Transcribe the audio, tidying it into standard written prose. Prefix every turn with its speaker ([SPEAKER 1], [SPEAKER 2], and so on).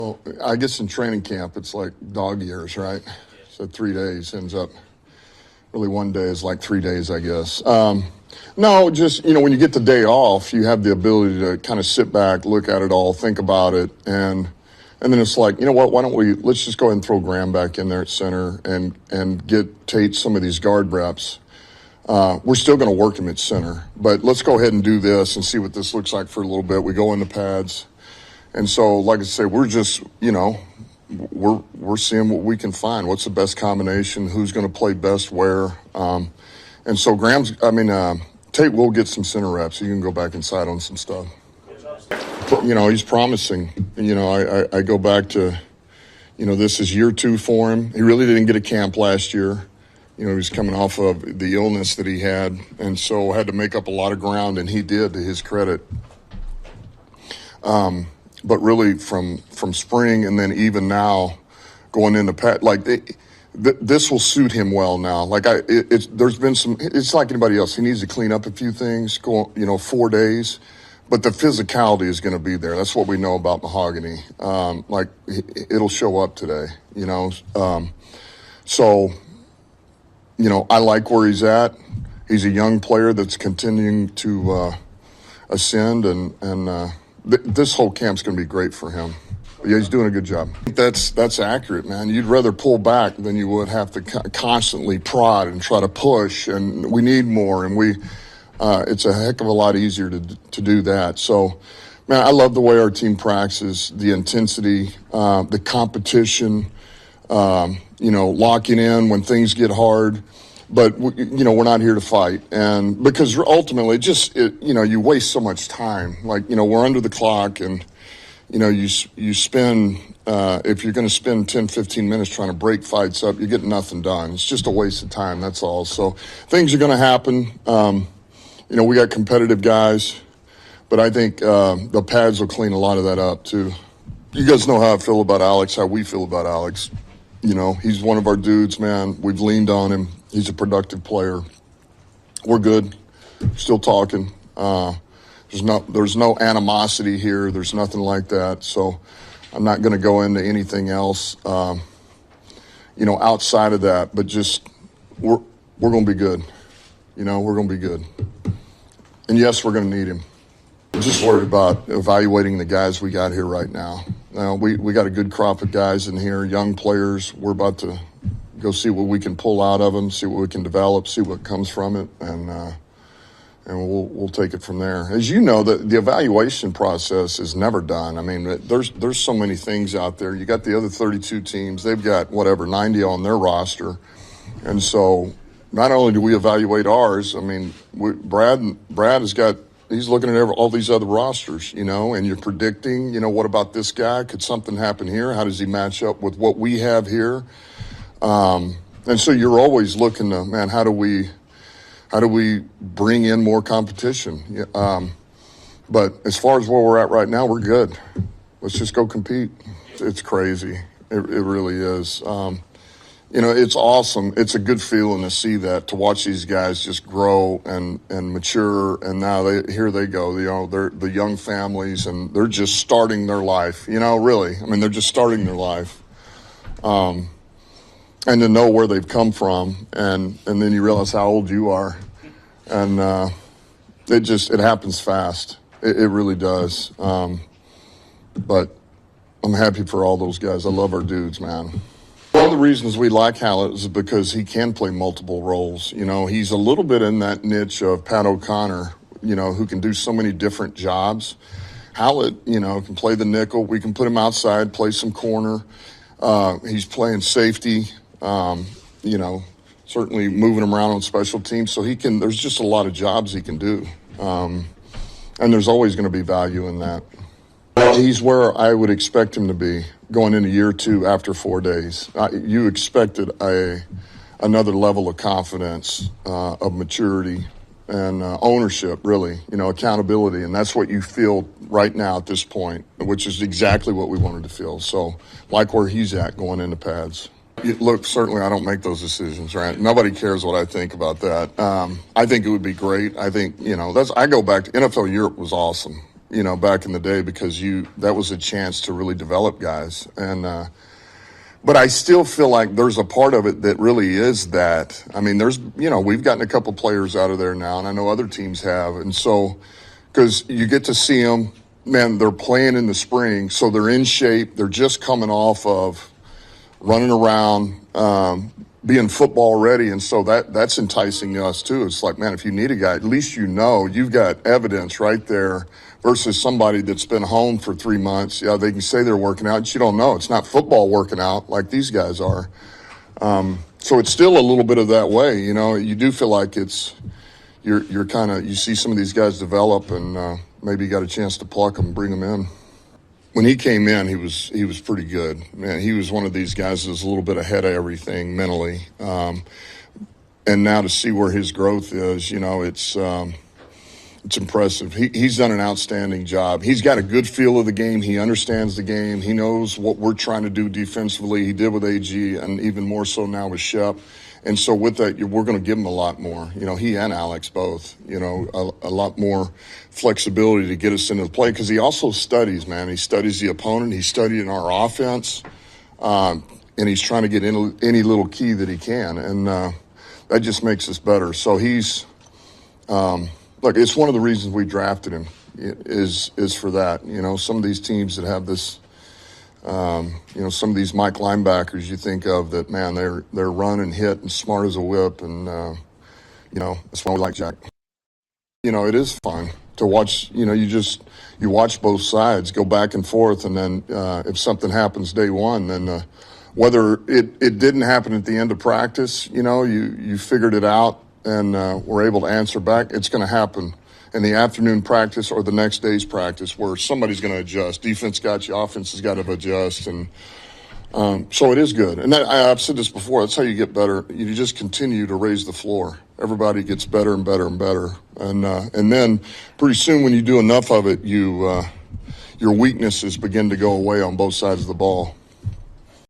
[SPEAKER 1] Well, I guess in training camp, it's like dog years, right? So 3 days ends up really one day is like 3 days, I guess. No, just, when you get the day off, you have the ability to kind of sit back, look at it all, think about it. And then it's like, you know what, let's just go ahead and throw Graham back in there at center and get Tate some of these guard reps. We're still going to work him at center, but let's go ahead and do this and see what this looks like for a little bit. We go in the pads. And so, like I say, we're just, we're seeing what we can find. What's the best combination? Who's going to play best where? And so Tate will get some center reps. He can go back inside on some stuff. He's promising. I go back to, this is year 2 for him. He really didn't get a camp last year. He was coming off of the illness that he had, and so had to make up a lot of ground, and he did, to his credit. But really from spring and then even now going into this will suit him well now. There's been it's like anybody else. He needs to clean up a few things, 4 days, but the physicality is going to be there. That's what we know about Mahogany. It'll show up today, So, I like where he's at. He's a young player that's continuing to ascend and this whole camp's going to be great for him. Yeah, he's doing a good job. That's accurate, man. You'd rather pull back than you would have to constantly prod and try to push. And we need more, and it's a heck of a lot easier to do that. So, man, I love the way our team practices, the intensity, the competition. Locking in when things get hard. But, we're not here to fight. And because ultimately you waste so much time. We're under the clock and, you spend, if you're going to spend 10, 15 minutes trying to break fights up, you get nothing done. It's just a waste of time. That's all. So things are going to happen. We got competitive guys, but I think the pads will clean a lot of that up too. You guys know how I feel about Alex, how we feel about Alex. He's one of our dudes, man. We've leaned on him. He's a productive player. We're good. Still talking. There's no animosity here. There's nothing like that. So I'm not going to go into anything else, outside of that. But just we're going to be good. We're going to be good. And yes, we're going to need him. I'm just worried about evaluating the guys we got here right now. Now we got a good crop of guys in here, young players. We're about to go see what we can pull out of them, see what we can develop, see what comes from it, and we'll take it from there. As you know, the evaluation process is never done. I mean, there's so many things out there. You got the other 32 teams; they've got 90 on their roster, and so not only do we evaluate ours. I mean, Brad has got. He's looking at all these other rosters, and you're predicting, what about this guy? Could something happen here? How does he match up with what we have here? And so you're always looking to, man, how do we bring in more competition? But as far as where we're at right now, we're good. Let's just go compete. It's crazy. It really is. It's awesome. It's a good feeling to see that, to watch these guys just grow and mature. And now here they go. They're the young families, and they're just starting their life. Really. I mean, they're just starting their life. And to know where they've come from, and then you realize how old you are, and it happens fast. It really does. But I'm happy for all those guys. I love our dudes, man. One of the reasons we like Hallett is because he can play multiple roles. He's a little bit in that niche of Pat O'Connor, who can do so many different jobs. Hallett, can play the nickel. We can put him outside, play some corner. He's playing safety, certainly moving him around on special teams. So there's just a lot of jobs he can do. And there's always going to be value in that. He's where I would expect him to be going into year 2 after 4 days. You expected another level of confidence, of maturity, and ownership, really, accountability. And that's what you feel right now at this point, which is exactly what we wanted to feel. So like where he's at going into pads. Look, certainly I don't make those decisions, right? Nobody cares what I think about that. I think it would be great. I think, I go back to NFL Europe was awesome. back in the day, because that was a chance to really develop guys. But I still feel like there's a part of it that really is that. I mean, we've gotten a couple players out of there now, and I know other teams have. And so, because you get to see them, man, they're playing in the spring, so they're in shape. They're just coming off of running around, being football ready. And so that's enticing us too. It's like, man, if you need a guy, at least you've got evidence right there, versus somebody that's been home for 3 months. Yeah, they can say they're working out, but you don't know. It's not football working out like these guys are. So it's still a little bit of that way. You do feel like you're kind of, you see some of these guys develop, and maybe you got a chance to pluck them, bring them in. When he came in, he was pretty good. Man, he was one of these guys that was a little bit ahead of everything mentally. And now to see where his growth is, it's impressive. He's done an outstanding job. He's got a good feel of the game. He understands the game. He knows what we're trying to do defensively. He did with AG, and even more so now with Shep. And so with that, we're going to give him a lot more. He and Alex both, a lot more flexibility to get us into the play, because he also studies, man. He studies the opponent. He's studying our offense, and he's trying to get in any little key that he can. And that just makes us better. So he's look, it's one of the reasons we drafted him is for that. Some of these teams that have this, some of these Mike linebackers you think of that, man, they're run and hit and smart as a whip, and that's why we like Jack. It is fun to watch. You watch both sides go back and forth, and then if something happens day one, then whether it didn't happen at the end of practice, you figured it out and were able to answer back. It's going to happen in the afternoon practice or the next day's practice, where somebody's going to adjust. Defense got you, offense has got to adjust, and so it is good. And I've said this before, that's how you get better. You just continue to raise the floor. Everybody gets better and better and better. And then pretty soon, when you do enough of it, your weaknesses begin to go away on both sides of the ball.